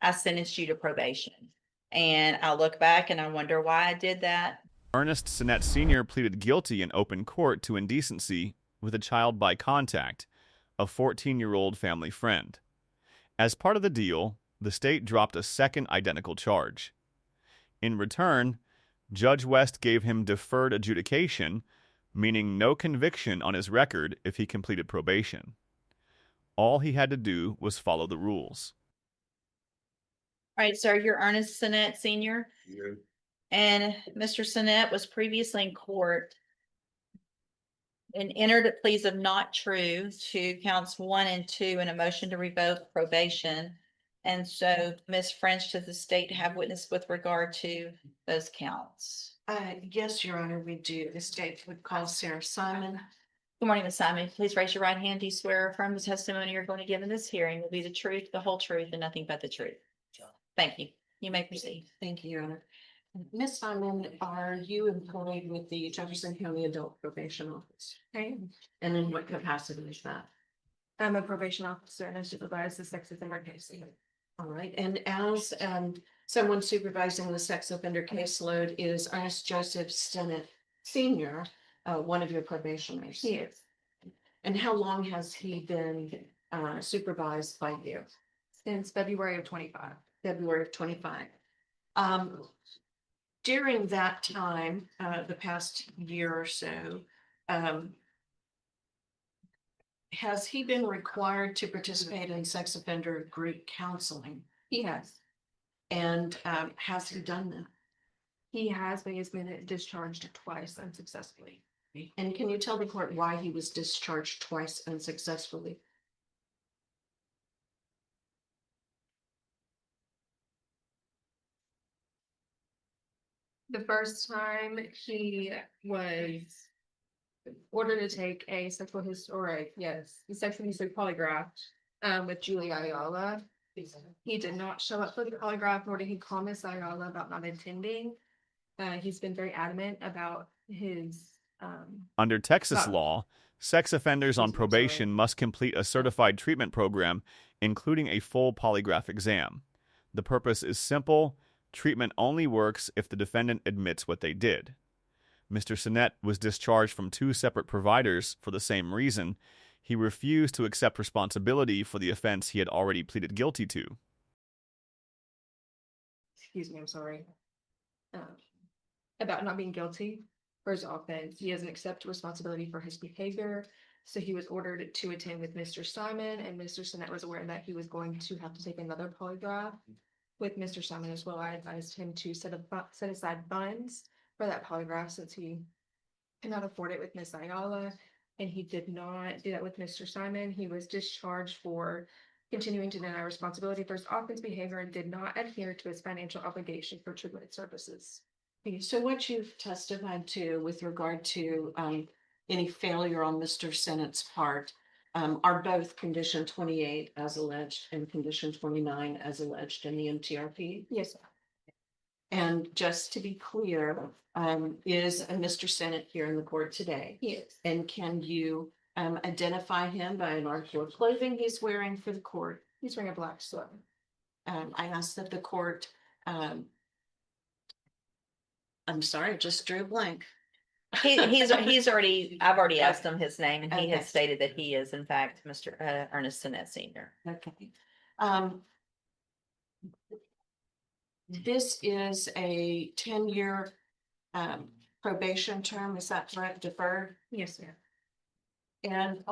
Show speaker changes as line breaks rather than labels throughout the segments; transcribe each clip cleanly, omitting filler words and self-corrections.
I sentenced you to probation. And I look back and I wonder why I did that.
Ernest Sinette Senior pleaded guilty in open court to indecency with a child by contact, a 14-year-old family friend. As part of the deal, the state dropped a second identical charge. In return, Judge West gave him deferred adjudication, meaning no conviction on his record if he completed probation. All he had to do was follow the rules.
All right, sir, you're Ernest Sinette Senior.
Yeah.
And Mr. Sinette was previously in court and entered pleas of not true to counts 1 and 2 in a motion to revoke probation. And so, Ms. French, does the state have witness with regard to those counts?
Yes, Your Honor, we do. The state would call Sarah Simon.
Good morning, Ms. Simon. Please raise your right hand. Do you swear or affirm the testimony you're going to give in this hearing will be the truth, the whole truth, and nothing but the truth? Thank you. You may proceed.
Thank you, Your Honor. Ms. Simon, are you employed with the Jefferson County Adult Probation Office?
Okay,
And in what capacity is that?
I'm a probation officer and I supervise the sex offender case.
All right, and as someone supervising the sex offender caseload is Ernest Joseph Sinette Senior, one of your probationers.
He is.
And how long has he been supervised by you?
Since February of 25.
February of 25. During that time, the past year or so, has he been required to participate in sex offender group counseling?
He has.
And has he done that?
He has, but he's been discharged twice unsuccessfully.
And can you tell the court why he was discharged twice unsuccessfully?
The first time he was ordered to take a sexual history, the sexual history polygraph with Julie Ayala. He did not show up for the polygraph, nor did he call Miss Ayala about not attending. He's been very adamant about his
Under Texas law, sex offenders on probation must complete a certified treatment program, including a full polygraph exam. The purpose is simple. Treatment only works if the defendant admits what they did. Mr. Sinette was discharged from 2 separate providers for the same reason. He refused to accept responsibility for the offense he had already pleaded guilty to.
excuse me, I'm sorry, about not being guilty for his offense. He doesn't accept responsibility for his behavior. So he was ordered to attend with Mr. Simon, and Mr. Sinette was aware that he was going to have to take another polygraph with Mr. Simon as well. I advised him to set aside funds for that polygraph since he cannot afford it with Miss Ayala, and he did not do that with Mr. Simon. He was discharged for continuing to deny responsibility for his offense behavior and did not adhere to his financial obligation for treatment services.
So what you've testified to with regard to any failure on Mr. Sinette's part are both condition 28 as alleged and condition 29 as alleged in the MTRP?
Yes, sir.
And just to be clear, is Mr. Sinette here in the court today?
Yes.
And can you identify him by an article of clothing he's wearing for the court?
He's wearing a black sweater.
I asked that the court, I'm sorry, I just drew a blank.
He's already, I've already asked him his name and he
Okay.
has stated that he is in fact Mr. Ernest Sinette Senior.
Okay. This is a 10-year probation term, is that correct, deferred?
Yes, sir.
And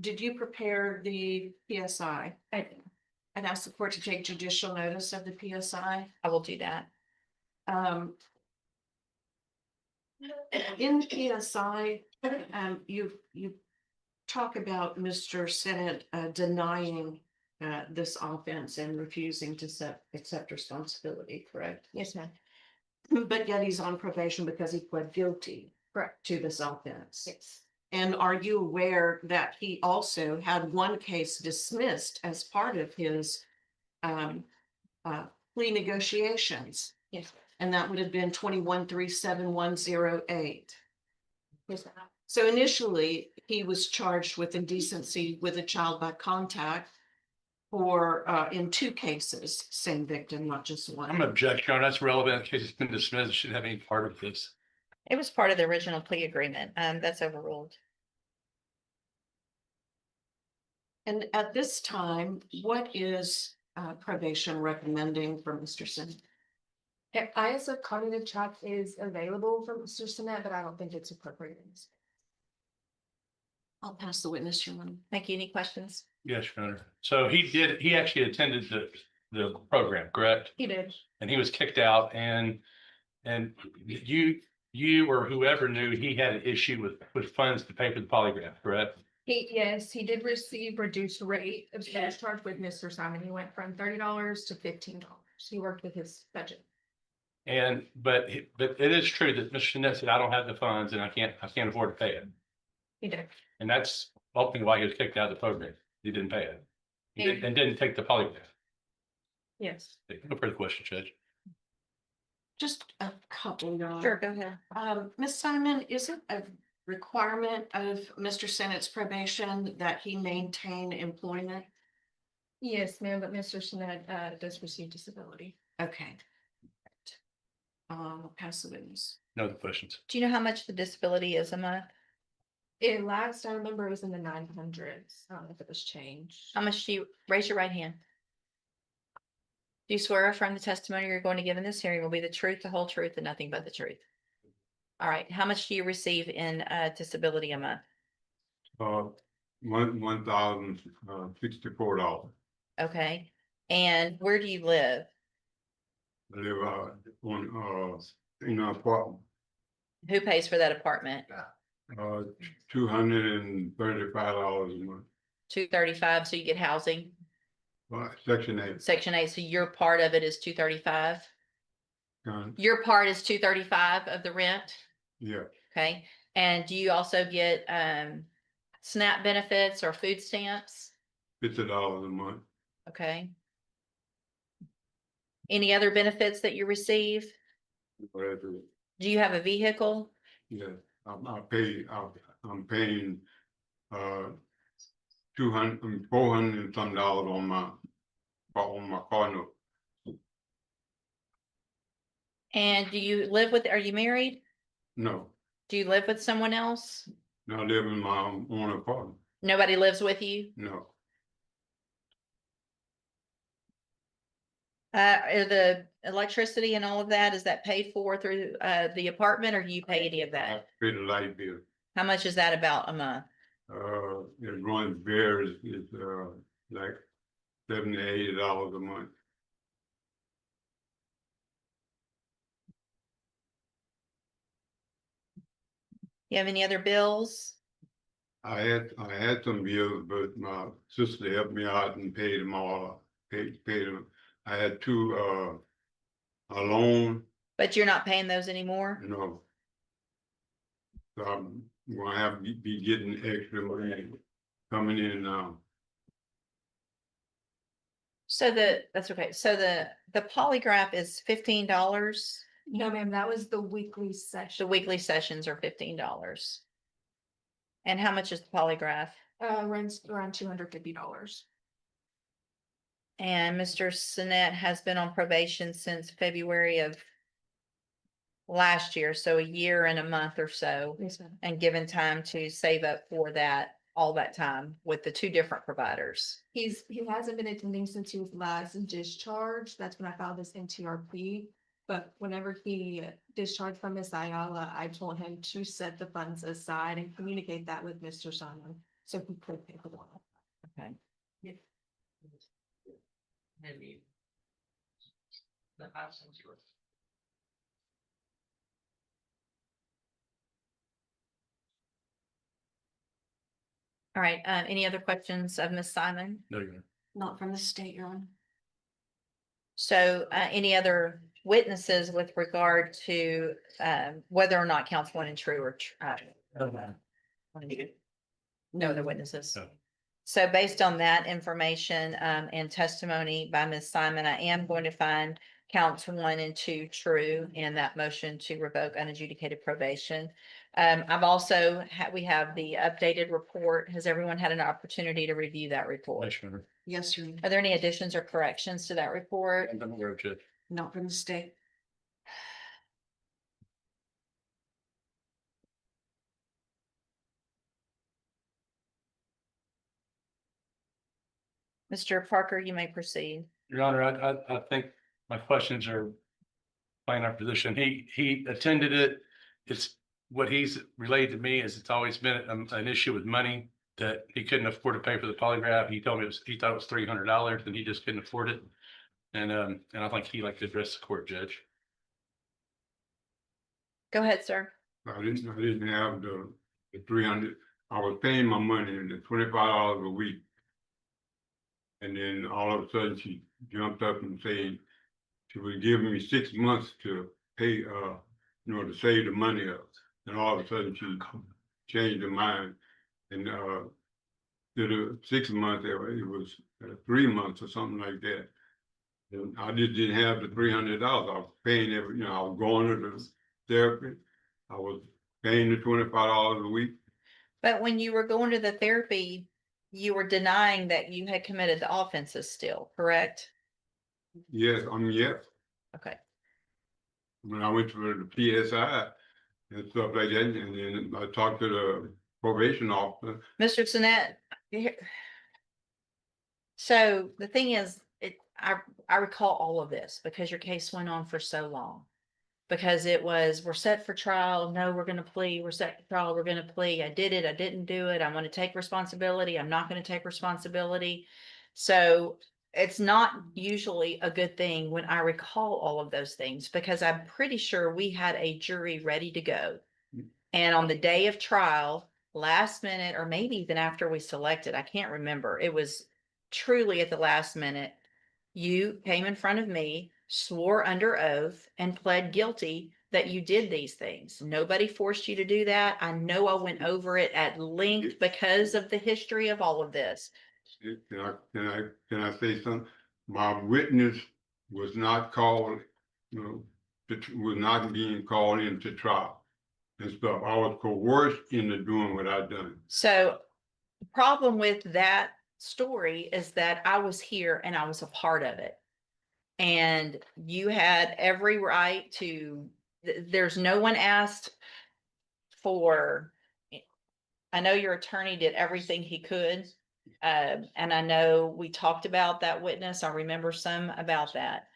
did you prepare the PSI?
I did.
And ask the court to take judicial notice of the PSI?
I will do that.
In PSI, you talk about Mr. Sinette denying this offense and refusing to accept responsibility, correct?
Yes, ma'am.
But yet he's on probation because he pled guilty
Correct.
to this offense.
Yes.
And are you aware that he also had one case dismissed as part of his plea negotiations?
Yes.
And that would have been 21-37108.
Yes, ma'am.
So initially, he was charged with indecency with a child by contact for, in two cases, same victim, not just
I'm
one.
an objection. That's relevant. In case it's been dismissed, it shouldn't have any part of this.
It was part of the original plea agreement. That's overruled.
And at this time, what is probation recommending for Mr. Sin?
ISF cognitive chat is available for Mr. Sinette, but I don't think it's appropriate.
I'll pass the witness your money.
Thank you. Any questions?
Yes, Your Honor. So he actually attended the program, correct?
He did.
And he was kicked out and you or whoever knew he had an issue with funds to pay for the polygraph, correct?
Yes, he did receive reduced rate of discharge with Mr. Simon. He went from $30 to $15. He worked with his budget.
But it is true that Mr. Sinette said, I don't have the funds and I can't afford to pay it.
He did.
And that's ultimately why he was kicked out of the program. He didn't pay it. And didn't take the polygraph.
Yes.
No further questions, Judge.
Just a couple, Your Honor.
Sure, go ahead.
Ms. Simon, is it a requirement of Mr. Sinette's probation that he maintain employment?
Yes, ma'am, but Mr. Sinette does receive disability.
Okay. I'll pass the witness.
No other questions.
Do you know how much the disability is a month?
Last I remember it was in the 900s. I don't know if it was changed.
How much do you, raise your right hand? Do you swear affirm the testimony you're going to give in this hearing will be the truth, the whole truth, and nothing but the truth? All right, how much do you receive in disability a month?
$1,064.
Okay, and where do you live?
I live in an apartment,
Who pays for that apartment?
$235 a month.
235, so you get housing,
Section 8.
section 8, so your part of it is 235?
Kind of,
Your part is 235 of the rent,
yeah,
okay? And do you also get SNAP benefits or food stamps?
$50 a month.
Okay. Any other benefits that you receive?
Whatever.
Do you have a vehicle?
Yeah, I'm paying 400 and some dollars on my car note.
And do you live with, are you married?
No,
Do you live with someone else?
I live in my own apartment.
Nobody lives with you?
No,
Are the electricity and all of that, is that paid for through the apartment or do you pay any of
I
that?
pay the light bill.
How much is that about a month?
It runs varies, it's like $70 to $80 a month.
You have any other bills?
I had some bills, but my sister helped me out and paid them all, paid them. I had two, a loan,
But you're not paying those anymore?
no. So I'm gonna have to be getting extra money coming in now.
So that's okay. So the polygraph is $15.
No, ma'am, that was the weekly
The
session.
weekly sessions are $15. And how much is the polygraph?
Runs around $250.
And Mr. Sinette has been on probation since February of last year, so a year and a month or so,
Yes, ma'am.
and given time to save up for that, all that time with the two different providers.
He hasn't been attending since he was last discharged. That's when I filed this NTRP. But whenever he discharged from Miss Ayala, I told him to set the funds aside and communicate that with Mr. Simon, so he could pay for the one.
Okay. All right, any other questions of Ms. Simon?
No, Your Honor.
Not from the state, Your Honor.
So, any other witnesses with regard to, whether or not counts one and true or, no other witnesses?
No.
So based on that information, and testimony by Ms. Simon, I am going to find counts 1 and 2 true in that motion to revoke unadjudicated probation. I've also we have the updated report. Has everyone had an opportunity to review that report?
Yes, Your Honor.
Yes, Your Honor.
Are there any additions or corrections to that report?
I'm aware of Judge.
Not from the state.
Mr. Parker, you may proceed.
Your Honor, I think my questions are playing our position. He attended it. It's what he's relayed to me is it's always been an issue with money that he couldn't afford to pay for the polygraph. He told me he thought it was $300 and he just couldn't afford it. And I think he'd like to address the court, Judge.
Go ahead, sir.
I didn't have the 300, I was paying my money and the $25 a week. And then all of a sudden she jumped up and said she was giving me 6 months to pay, to save the money up. And all of a sudden she changed her mind and, did a 6 months, it was 3 months or something like that. And I just didn't have the $300. I was paying I was going to the therapy. I was paying the $25 a week.
But when you were going to the therapy, you were denying that you had committed the offenses still, correct?
Yes, yes.
Okay.
When I went to the PSI and stuff like that, and then I talked to the probation officer.
Mr. Sinette, so the thing is, I recall all of this because your case went on for so long. Because it was, we're set for trial, no, we're gonna plea, we're set for trial, we're gonna plea, I did it, I didn't do it, I'm gonna take responsibility, I'm not gonna take responsibility. So it's not usually a good thing when I recall all of those things, because I'm pretty sure we had a jury ready to go. And on the day of trial, last minute, or maybe even after we selected, I can't remember, it was truly at the last minute, you came in front of me, swore under oath, and pled guilty that you did these things. Nobody forced you to do that. I know I went over it at length because of the history of all of this.
Can I say something? My witness was not called, was not being called into trial and stuff. I was coerced into doing what I done.
So the problem with that story is that I was here and I was a part of it. And you had every right to, there's no one asked for, I know your attorney did everything he could. And I know we talked about that witness. I remember some about that.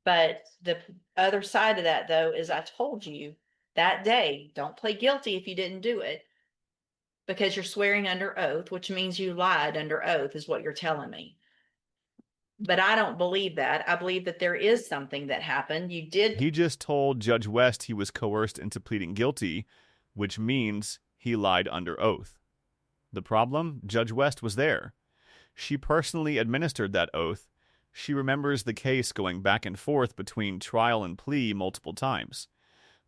But the other side of that, though, is I told you that day, don't play guilty if you didn't do it. Because you're swearing under oath, which means you lied under oath, is what you're telling me. But I don't believe that. I believe that there is something that happened. You did.
He just told Judge West he was coerced into pleading guilty, which means he lied under oath. The problem? Judge West was there. She personally administered that oath. She remembers the case going back and forth between trial and plea multiple times.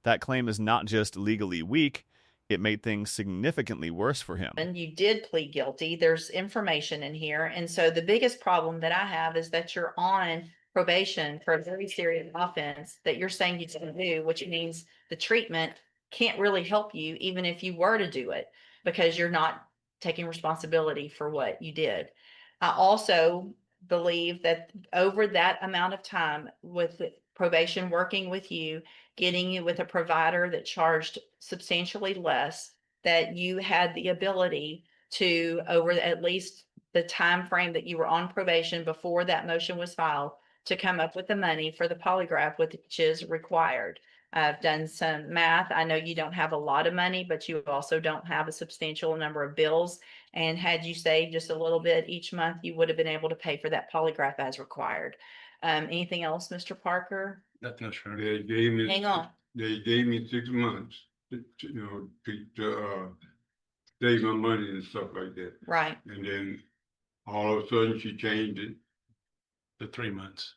That claim is not just legally weak, it made things significantly worse for him.
And you did plead guilty. There's information in here. And so the biggest problem that I have is that you're on probation for a very serious offense that you're saying you didn't do, which means the treatment can't really help you even if you were to do it, because you're not taking responsibility for what you did. I also believe that over that amount of time with probation working with you, getting you with a provider that charged substantially less, that you had the ability to, over at least the time frame that you were on probation before that motion was filed, to come up with the money for the polygraph, which is required. I've done some math. I know you don't have a lot of money, but you also don't have a substantial number of bills. And had you saved just a little bit each month, you would have been able to pay for that polygraph as required. Anything else, Mr. Parker?
Nothing else, Your Honor.
They gave me.
Hang on.
They gave me 6 months to save my money and stuff like that.
Right.
And then all of a sudden she changed it.
The 3 months.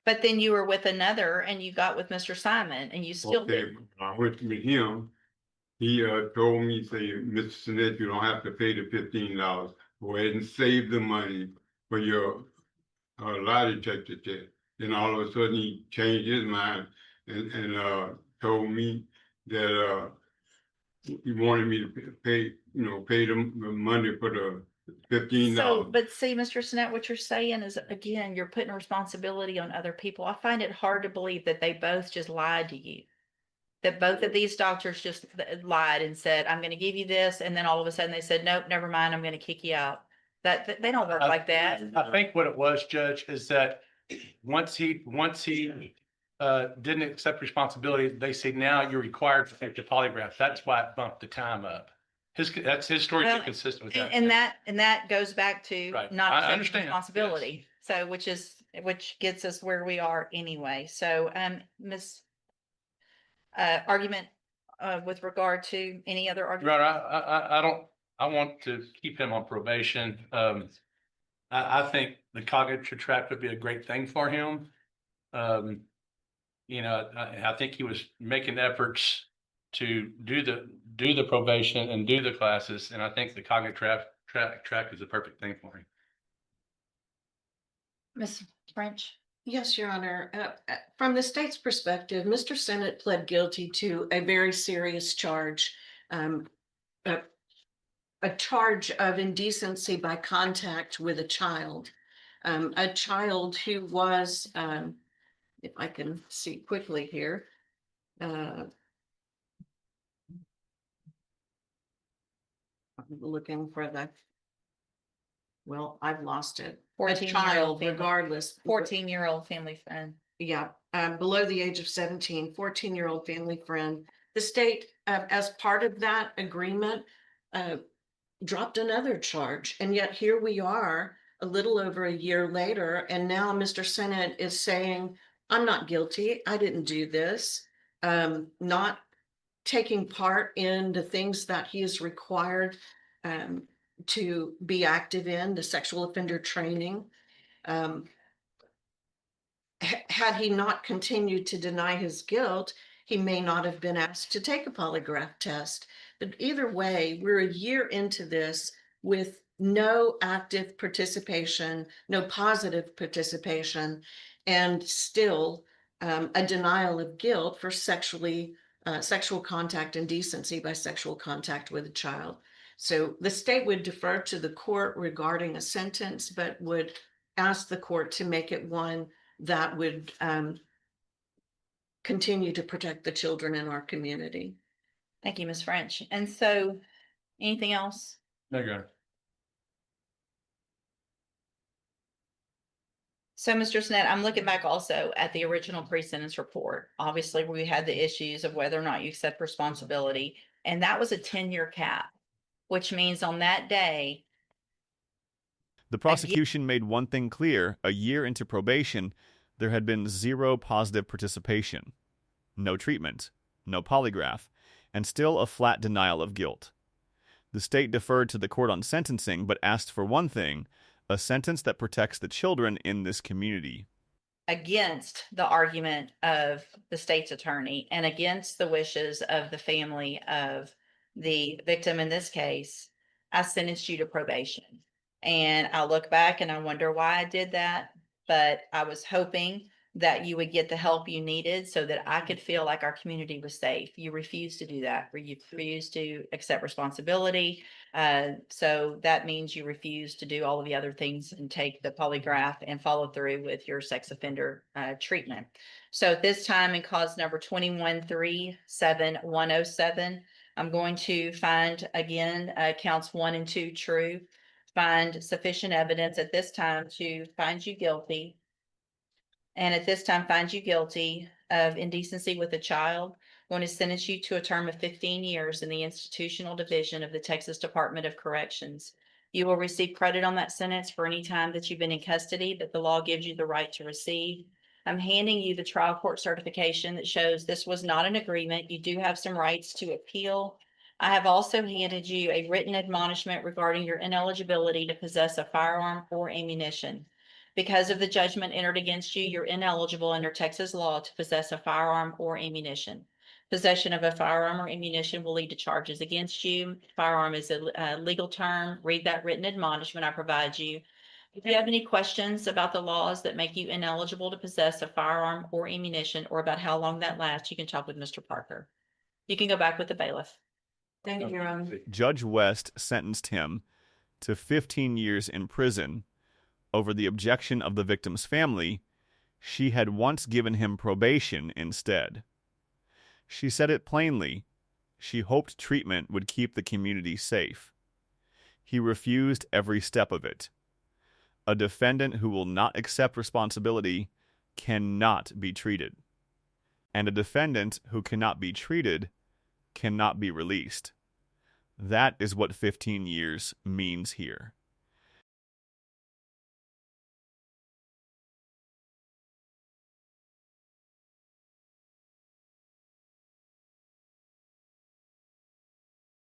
But then you were with another and you got with Mr. Simon and you still
Okay,
did.
I went with him. He told me, say, Mr. Sinette, you don't have to pay the $15. Go ahead and save the money for your lie detector test. Then all of a sudden he changed his mind and told me that he wanted me to pay the money for the $15.
So, but see, Mr. Sinette, what you're saying is, again, you're putting responsibility on other people. I find it hard to believe that they both just lied to you. That both of these doctors just lied and said, I'm gonna give you this, and then all of a sudden they said, nope, never mind, I'm gonna kick you out. That they don't work like that.
I think what it was, Judge, is that once he didn't accept responsibility, they say now you're required to take the polygraph. That's why it bumped the time up. That's his story,
Well,
consistent with that.
And that goes back to
Right.
not
I
taking
understand, yes.
responsibility. So, which gets us where we are anyway. So, Ms. Argument, with regard to any other argument?
Right, I want to keep him on probation. I think the cognitive track would be a great thing for him. You know, I think he was making efforts to do the probation and do the classes, and I think the cognitive track is the perfect thing for him.
Ms. French?
Yes, Your Honor. From the state's perspective, Mr. Sinette pled guilty to a very serious charge. A charge of indecency by contact with a child. A child who was, if I can see quickly here. I'm looking for well, I've lost it. A
14-year-old
child,
family.
regardless.
14-year-old family friend.
Yeah, below the age of 17, 14-year-old family friend. The state, as part of that agreement, dropped another charge. And yet here we are a little over a year later. And now Mr. Sinette is saying, I'm not guilty. I didn't do this. Not taking part in the things that he is required to be active in, the sexual offender training. Had he not continued to deny his guilt, he may not have been asked to take a polygraph test. But either way, we're a year into this with no active participation, no positive participation, and still a denial of guilt for sexual contact and decency by sexual contact with a child. So the state would defer to the court regarding a sentence, but would ask the court to make it one that would continue to protect the children in our community.
Thank you, Ms. French. And so, anything else?
There you go.
So, Mr. Sinette, I'm looking back also at the original pre-sentence report. Obviously, we had the issues of whether or not you accept responsibility, and that was a 10-year cap, which means on that day.
The prosecution made one thing clear: a year into probation, there had been zero positive participation, no treatment, no polygraph, and still a flat denial of guilt. The state deferred to the court on sentencing, but asked for one thing: a sentence that protects the children in this community.
Against the argument of the state's attorney and against the wishes of the family of the victim in this case, I sentenced you to probation. And I look back and I wonder why I did that, but I was hoping that you would get the help you needed so that I could feel like our community was safe. You refused to do that, or you refused to accept responsibility. So that means you refuse to do all of the other things and take the polygraph and follow through with your sex offender treatment. So at this time, in cause number 21-37107, I'm going to find again counts 1 and 2 true. Find sufficient evidence at this time to find you guilty. And at this time, find you guilty of indecency with a child. I'm going to sentence you to a term of 15 years in the institutional division of the Texas Department of Corrections. You will receive credit on that sentence for any time that you've been in custody that the law gives you the right to receive. I'm handing you the trial court certification that shows this was not an agreement. You do have some rights to appeal. I have also handed you a written admonishment regarding your ineligibility to possess a firearm or ammunition. Because of the judgment entered against you, you're ineligible under Texas law to possess a firearm or ammunition. Possession of a firearm or ammunition will lead to charges against you. Firearm is a legal term. Read that written admonishment I provide you. If you have any questions about the laws that make you ineligible to possess a firearm or ammunition, or about how long that lasts, you can talk with Mr. Parker. You can go back with the bailiff.
Thank you, Your Honor.
Judge West sentenced him to 15 years in prison over the objection of the victim's family, she had once given him probation instead. She said it plainly. She hoped treatment would keep the community safe. He refused every step of it. A defendant who will not accept responsibility cannot be treated. And a defendant who cannot be treated cannot be released. That is what 15 years means here.